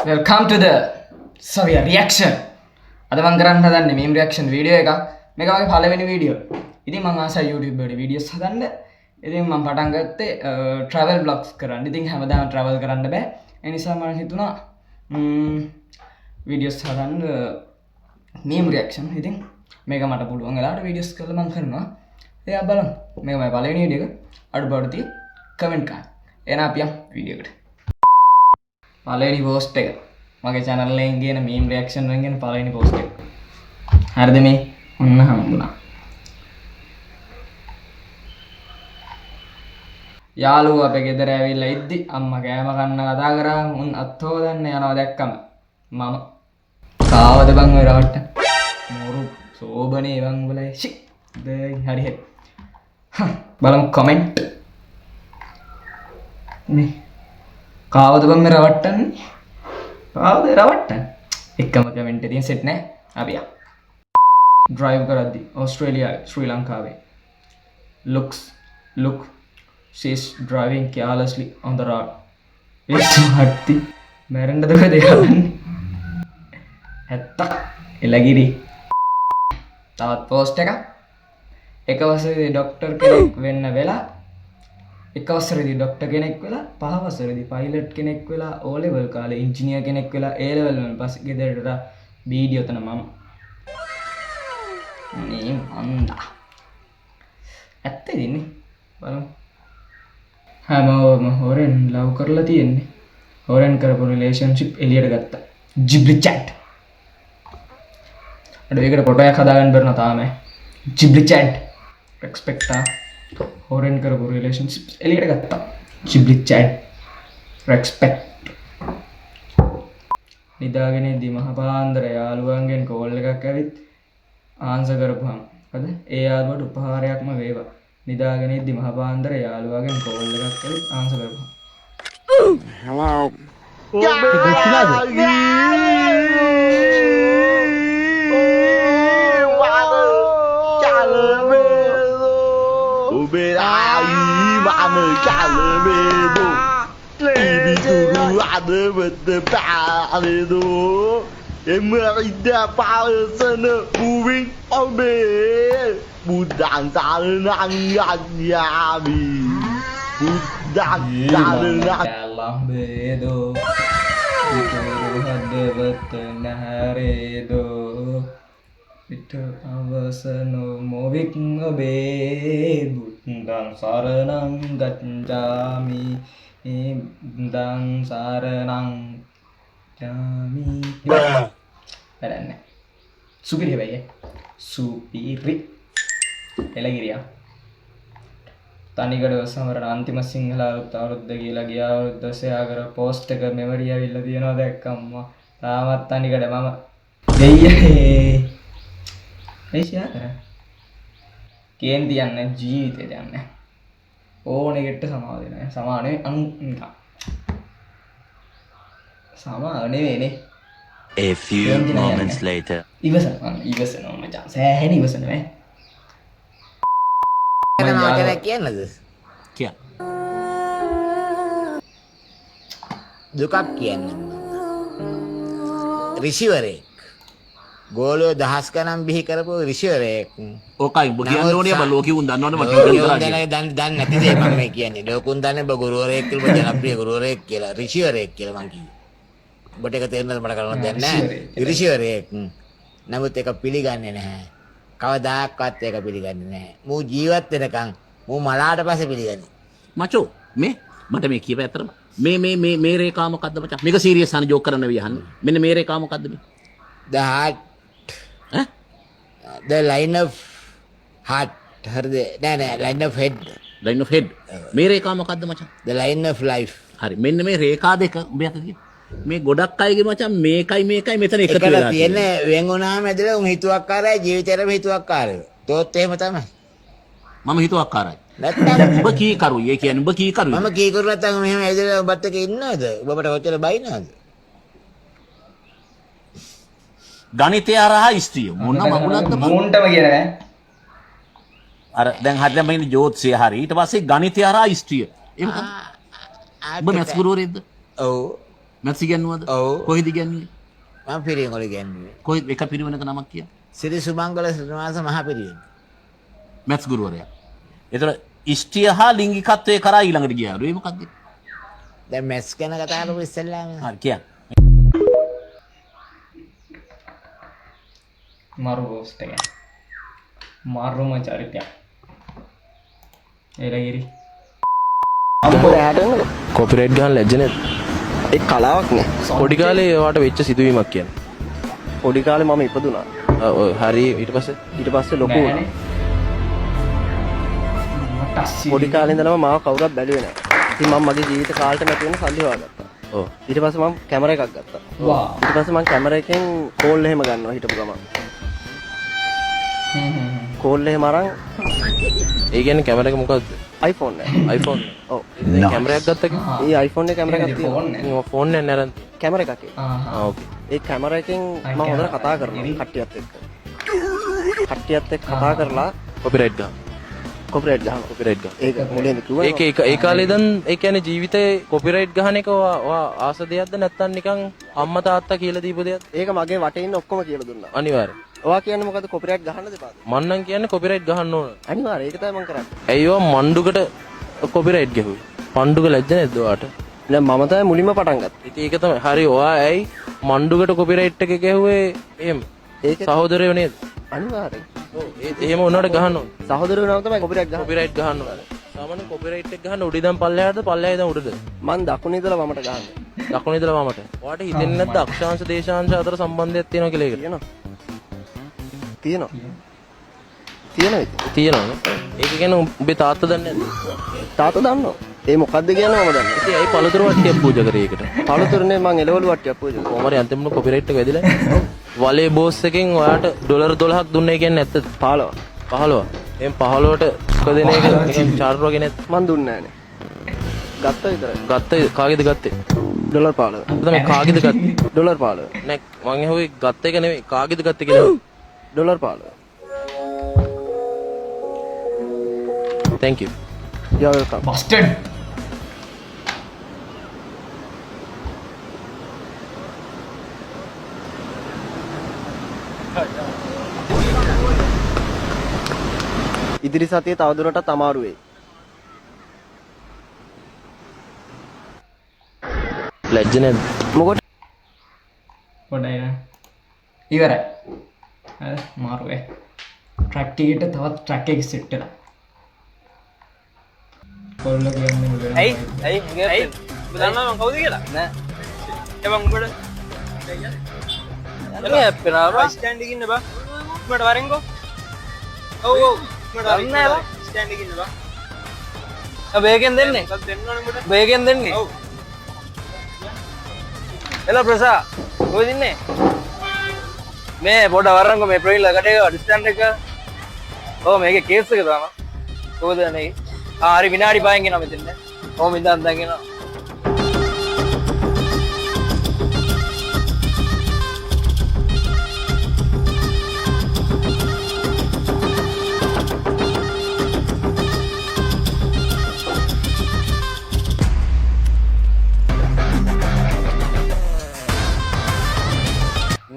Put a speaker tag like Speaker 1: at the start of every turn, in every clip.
Speaker 1: Welcome to the Savia reaction. අද මම කරන්න හදන්නේ meme reaction video එකක්. මේක මගේ පළවෙනි වීඩියෝ. ඉතින් මම ආසයි YouTube වල videos හදන්න. ඉතින් මම පටන් ගත්තේ travel vlogs කරන්න. ඉතින් හැමදාම travel කරන්න බෑ. ඒ නිසා මම හිතුණා videos හදන්න meme reaction. ඉතින් මේක මට පුළුවන් වෙලාවට videos කරලා මම කරනවා. එයා බලමු. මේක මගේ පළවෙනි වීඩියෝ එක. අඩුපාඩු තියෙ comment කරන්න. එහෙනම් අපි යමු වීඩියෝ එකට. පළවෙනි post එක මගේ channel එකෙන් ගේන meme reaction වලින් ගේන පළවෙනි post එක. හරිද මේ? ඔන්න හම්බුණා. යාළුවෝ අපේ ගෙදර ඇවිල්ලා ඉද්දි අම්මා කෑම කන්න කතා කරා මුන් අත් හොදන්න යනවා දැක්කම මම කාවද බං ඔය රවට්ට මොරු සෝබනේ බං උඹලා ෂි හරි හරි බලමු කමෙන්ට් මේ කාවද බං මේ රවට්ටන්නේ කාවද රවට්ටන්නේ එකම කමෙන්ට් එකෙන් සෙට් නැහැ අපි යමු drive කරද්දි ඕස්ට්‍රේලියාවේ ශ්‍රී ලංකාවේ look she's driving carelessly on the road it's hatti මැරෙන්නද කොහෙද යන්නේ ඇත්ත එලගිරි තවත් post එක වසරේදී ડોක්ටර් කෙනෙක් වෙන්න වෙලා එක වසරේදී ડોක්ටර් කෙනෙක් වෙලා පහ වසරේදී පයිලට් කෙනෙක් වෙලා O level කාලේ ඉංජිනේර් කෙනෙක් වෙලා A level වලින් පස්සේ ගෙදරට වීඩියෝ තන මම මේ අන්දා ඇත්තද ඉන්නේ බලමු හැමෝම හොරෙන් ලව් කරලා තියෙන්නේ හොරෙන් කරපු රිලේෂන්ෂිප් එළියට ගත්තා ජිබ්ලි chat අද ඒකට ෆොටෝ එකක් හදාගන්න බැරි තාම ජිබ්ලි chat respect හොරෙන් කරපු රිලේෂන්ෂිප් එළියට ගත්තා ජිබ්ලි chat respect නිදාගෙන ඉඳි මහපාන්දර යාළුවන්ගෙන් කෝල් එකක් ඇවිත් ආන්සර් කරපුවම හරිද ඒ යාළුවට උපහාරයක්ම වේවා නිදාගෙන ඉද්දි මහපාන්දර යාළුවාගෙන් කෝල් එකක් ඇවිත් ආන්සර් කරපුවා
Speaker 2: Hello. Budang sarenang yami Budang sarenang
Speaker 1: dalam bedo itu hadapat naredo itu awasano movik ngobe budang sarenang ganjami budang sarenang jami ada supiri ya supiri එලගිරියා තනිකඩ සමරන අන්තිම සිංහල අවුරුද්ද කියලා ගිය අවුරුද්ද සයාකර පෝස්ට් එක මෙමරි ඇවිල්ලා තියෙනවා දැක්කම්ම තාමත් තනිකඩ මම දෙයියනේ එයිෂා කර කේන්ති යන්නේ ජීවිතේට යන්නේ ඕනේ ගෙට සමාව දෙනවා සමානේ අනුන්කා සමාව නෙවෙයිනේ
Speaker 3: A few moments later
Speaker 1: ඉවසනවා මචං සෑහෙන ඉවසනවා
Speaker 2: Kenapa කියන්නද?
Speaker 3: කිය.
Speaker 2: දුකක් කියන්නේ. රිසිවරෙක්. ගෝලියෝ දහස් ගණන් බිහි කරපු රිසිවරෙක්.
Speaker 3: ඕකයි ඔබ කියන්න ඕනේ බ ලෝකෙ උන් දන්නවනේ මට
Speaker 2: දන්නේ නැති දේ මම මේ කියන්නේ. ලෝකුන් දන්නේ ඔබ ගුරුවරයෙක් කියලා ජනප්‍රිය ගුරුවරයෙක් කියලා රිසිවරෙක් කියලා මං කිව්වේ. ඔබට ඒක තේරෙන්නද මට කරන්න දෙන්නේ නැහැ. රිසිවරෙක්. නමුත් ඒක පිළිගන්නේ නැහැ. කවදාකවත් ඒක පිළිගන්නේ නැහැ. මූ ජීවත් වෙනකන් මූ මලාට පස්සේ පිළිගන්නේ.
Speaker 3: මචෝ මේ මට මේ කියව ඇතරම මේ රේඛා මොකද්ද මචං මේක සීරියස් අන ජෝක් කරන්න වියහන්න මෙන්න මේ රේඛා මොකද්ද මේ
Speaker 2: the heart
Speaker 3: ඈ
Speaker 2: the line of heart හරිද නෑ line of head
Speaker 3: line of head මේ රේඛා මොකද්ද මචං
Speaker 2: the line of life
Speaker 3: හරි මෙන්න මේ රේඛා දෙක උඹ යත තියෙන මේ ගොඩක් අයගේ මචං මේකයි මෙතන එකතු වෙලා
Speaker 2: තියෙන්නේ වෙන් වුණාම ඇදලා උන් හිතුවක්කාරයි ජීවිතේටම හිතුවක්කාරයි තෝත් එහෙම තමයි
Speaker 3: මම හිතුවක්කාරයි
Speaker 2: නැත්තම්
Speaker 3: ඔබ කී කරුයි ඒ කියන්නේ ඔබ කී කරුයි
Speaker 2: මම කී කරු නැත්තම් මෙහෙම ඇදලා ඔබත් එක්ක ඉන්නවද ඔබට ඔච්චර බයිනවද
Speaker 3: ගණිතය හරහා ස්ත්‍රිය මොන මගුලක්ද
Speaker 1: මූන්ටම කියන්නේ
Speaker 3: අර දැන් හරියට මම ඉන්නේ ජෝතිෂය හරි ඊට පස්සේ ගණිතය හරහා ස්ත්‍රිය එහෙම තමයි ඔබ මැස් ගුරුවරයෙක්ද
Speaker 2: ඔව්
Speaker 3: මැත්ස් ඉගෙනුවද?
Speaker 2: ඔව්.
Speaker 3: කොහෙද ඉගෙනුවේ?
Speaker 2: මම පිරිවෙන් වල කියන්නේ.
Speaker 3: කොහෙද එක පිරිවෙනක නමක් කිය?
Speaker 2: සිරි සුමංගල ශ්‍රීනිවාස මහ පිරිවෙන්.
Speaker 3: මැත්ස් ගුරුවරයා. ඒතර ඉෂ්ටිය හා ලිංගිකත්වයේ කරා ඊළඟට ගියාලු. ඒ මොකක්ද?
Speaker 2: දැන් මැස් ගැන කතා කරමු ඉස්සෙල්ලාම.
Speaker 3: හරි කියන්න.
Speaker 1: मारो पोस्ट है मारो मैं चरित्या එලගිරි
Speaker 4: කොපිරයිට් ගහන්න ලැජ්ජ නැද්ද? ඒ කලාවක් නේ. පොඩි කාලේ ඒවට වෙච්ච සිදුවීමක් කියන්නේ. පොඩි කාලේ මම ඉපදුනා. ඔව් හරි ඊට පස්සේ ලොකු වුණා. පොඩි කාලේ ඉඳලම මාව කවුරුත් බැලුවේ නැහැ. ඉතින් මම මගේ ජීවිත කාලෙට නැති වෙන සල්ලි හොයාගත්තා. ඔව්. ඊට පස්සේ මම කැමරා එකක් ගත්තා.
Speaker 1: වා
Speaker 4: ඊට පස්සේ මම කැමරා එකෙන් කෝල් එහෙම ගන්නවා හිටපු ගමන්. කෝල් එහෙම අරන් ඒ කියන්නේ කැමරා එක මොකද්ද? iPhone එක. iPhone. ඔව්. ඒ කැමරාවක් ගත්තා කිව්වා. ඒ iPhone එකේ කැමරා එකක් තියෙනවා. ෆෝන් එක නෑරන් කැමරා එකක් ඒ. ඕකේ. ඒ කැමරා එකෙන් මම හොඳට කතා කරනවා කට්ටියත් එක්ක. කට්ටියත් එක්ක කතා කරලා කොපිරයිට් ගහනවා. කොපිරයිට් ගහනවා. ඒක මුලින්ද කිව්වා. ඒ කාලේ ඉඳන් ඒ කියන්නේ ජීවිතේ කොපිරයිට් ගහන එක ඔයා ආස දෙයක්ද නැත්නම් නිකන් අම්මා තාත්තා කියලා දීපු දෙයක්ද? ඒක මගේ වටේ ඉන්න ඔක්කොම කියලා දුන්නා. අනිවාර්යෙන්. ඔයා කියන්නේ මොකද්ද කොපිරයිට් ගහන්න දෙපාද? මම නම් කියන්නේ කොපිරයිට් ගහන්න ඕන. අනිවාර්යෙන් ඒක තමයි මම කරන්නේ. ඇයි ඔයා මණ්ඩුකට කොපිරයිට් ගහුවේ? පණ්ඩුක ලැජ්ජ නැද්ද ඔයාට? නෑ මම තමයි මුලින්ම පටන් ගත්තේ. ඉතින් ඒක තමයි. හරි ඔයා ඇයි මණ්ඩුකට කොපිරයිට් එක ගැහුවේ එහෙම? ඒක සහෝදරයෝ නේද? අනිවාර්යෙන්. ඔව් එහෙම උනාට ගහන්න ඕන. සහෝදරයෝ නම් තමයි කොපිරයිට් ගහන්නේ. කොපිරයිට් ගහන්න ඕන. සාමාන්‍යයෙන් කොපිරයිට් එක ගහන්න උඩ ඉඳන් පල්ලෙහාටද පල්ලෙහා ඉඳන් උඩද? මං දකුණ ඉඳලා වමට ගහන්නේ. දකුණ ඉඳලා වමට. ඔයාට හිතෙන්නේ නැද්ද අක්ෂාංශ දේශාංශ අතර සම්බන්ධයක් තියෙනවා කියලා ඒකට? තියෙනවා. තියෙනවනේ. ඒක කියන්නේ උඹේ තාත්තා දන්නේ නැද්ද? තාත්තා දන්නවා. ඒ මොකද්ද කියන්නේ මම දන්නේ. ඉතින් ඇයි පළතුරු වට්ටියක් පූජා කරේ ඒකට? පළතුරුනේ මං එළවලු වට්ටියක් පූජා කරා. කොහමද අන්තිමට කොපිරයිට් එක වැදිලා? වලේ බෝස් එකෙන් ඔයාට ඩොලර් 12ක් දුන්නේ කියන්නේ නැත්තද? 15. 15. එම් 15ට එක දෙන එක නිකන් චාර්ජ් වගේ නැත්. මං දුන්නේ නැහනේ. ගත්තා විතරයි. ගත්තා කාගේද ගත්තේ? ඩොලර් 15. තමයි කාගේද ගත්තේ? ඩොලර් 15. නෑ මං ඇහුවේ ගත්ත එක නෙමෙයි කාගේද ගත්තේ කියලා. Dollar 15. Thank you. You're welcome.
Speaker 1: Busted.
Speaker 4: ඉදිරි සතියේ තවදුරටත් අමාරු වෙයි. ලැජ්ජ නැද්ද? මොකද?
Speaker 1: පොඩ්ඩයි නේ. ඉවරයි. හරි මාරුවේ. ට්‍රැක් එකට තවත් ට්‍රැක් එක සෙට් වෙලා. කොල්ල කියන්නේ මොකද?
Speaker 5: ඇයි දන්නවා මං කවුද කියලා? නෑ. ඒ මං උඹට එන්නේ අපේනවා බස් ස්ටෑන්ඩ් එකේ ඉන්න බා. උඹට වරෙන්කෝ. ඔව් උඹට වරෙන් නෑ බා. ස්ටෑන්ඩ් එකේ ඉන්න බා. බේගෙන් දෙන්නේ. දෙන්න ඕනේ උඹට. බේගෙන් දෙන්නේ. ඔව්. එලා ප්‍රසා. කොහෙද ඉන්නේ? මේ පොඩ වරන්කෝ මේ ප්‍රොයිල් එකට ඩිස්ටන්ට් එක. ඔව් මේකේ කේස් එක තමයි. කොහෙද නේ? හරි විනාඩි 5න් එනවා මෙතන. කොහොම ඉඳන් දැන් එනවා.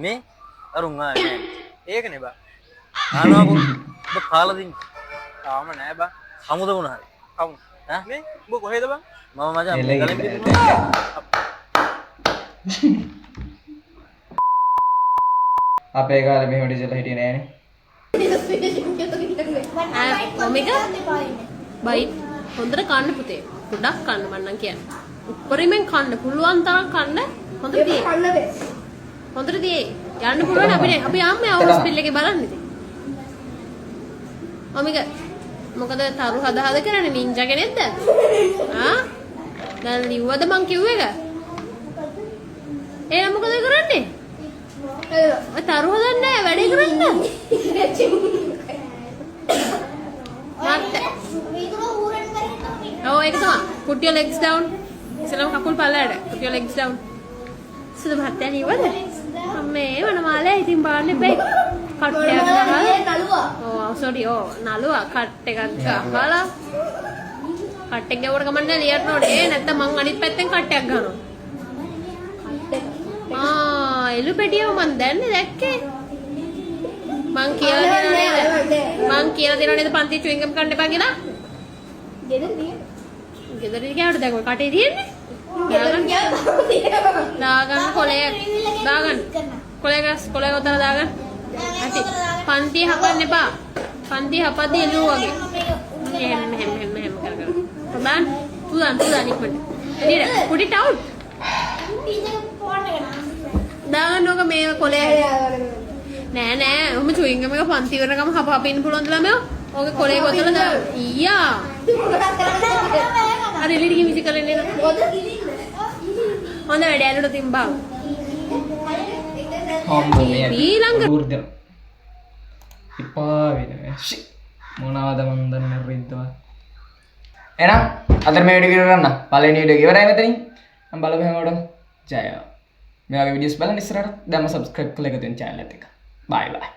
Speaker 5: මේ අරුන් ආවේ. ඒකනේ බා. ආනවාකෝ. ඔබ කාලා දින්න. තාම නෑ බා. හමුද වුණා හරි. කමු. ඈ මේ උඹ කොහෙද බං? මම මචං ගලින් පිටින්.
Speaker 1: අපේ කාලේ මෙහෙම ඩිජිටල් හිටියේ නෑනේ.
Speaker 6: ඔමෙග බයි හොඳට කන්න පුතේ. ගොඩක් කන්න මන්නම් කියන්නේ. උඩරින්ෙන් කන්න පුළුවන් තරම් කන්න හොඳට දියේ. හොඳට දියේ. යන්න පුළුවන් අපි ආම්මේ හොස්පිටල් එකේ බලන්න ඉතින්. ඔමෙග මොකද තරු හද කරන්නේ නින්ජා කෙනෙක්ද? ආ? දැන් ලිව්වද මං කිව්ව එක? එහෙනම් මොකද කරන්නේ? ඔය තරු හදන්නේ නැහැ වැඩේ කරන්නේ. ඔව් ඒක තමයි. Put your legs down. ඉස්සෙල්ලාම කකුල් පල්ලයට. Put your legs down. සුදු භාත්‍ය ලිව්වද? අම්මේ වනමාලේ ඉතින් බාන්න එපේ. කට්ටයක් ගහලා නළුවා. ඔව් සෝරි ඔව් නළුවා කට් එකක් ගහලා. කට් එක ගැවුවට කමන්නේ ලියන්න ඕනේ. නැත්නම් මං අනිත් පැත්තෙන් කට්ටයක් ගහනවා. එළු පෙටියව මන් දැන්නේ දැක්කේ. මං කියලා දෙනවා නේද? මං කියලා දෙනවා නේද පන්ති චුයින්ගම් කන්න එපා කියලා? ගෙදරින් ගියාට දැන් ඔය කටේ තියෙන්නේ. දාගන්න කොලේ දාගන්න. කොලේ උතර දාගන්න. ඇති. පන්ති හපන්න එපා. පන්ති හපද්දී එළු වගේ. මෙහෙම කර. ප්‍රබාන් තුදන් ඉක්මනට. එළියට put it out. දාගන්න ඕක මේ කොලේ. නෑ ඔහොම චුයින්ගම් එක පන්ති වරනකම හපින්න පුළුවන් ද ළමයෝ? ඕකේ කොලේ කොතනද ඊයා? අර එළියට ගිහින් විසි කරන්නේ නේද? හොඳ වැඩ ඇලුට තිබ්බා. ඊළඟ
Speaker 1: ඌර්ධන ඉපා වෙනවා මොනවද මන් දන්නේ රිද්දවා එහෙනම් අද මේ වීඩියෝ කරන්න පළවෙනි වීඩියෝ ඉවරයි මෙතනින් මම බලමු හැමෝටම ජය මේ වගේ වීඩියෝස් බලන්න ඉස්සරහට දැන්ම subscribe කරලා එකතු වෙන්න channel එකට bye bye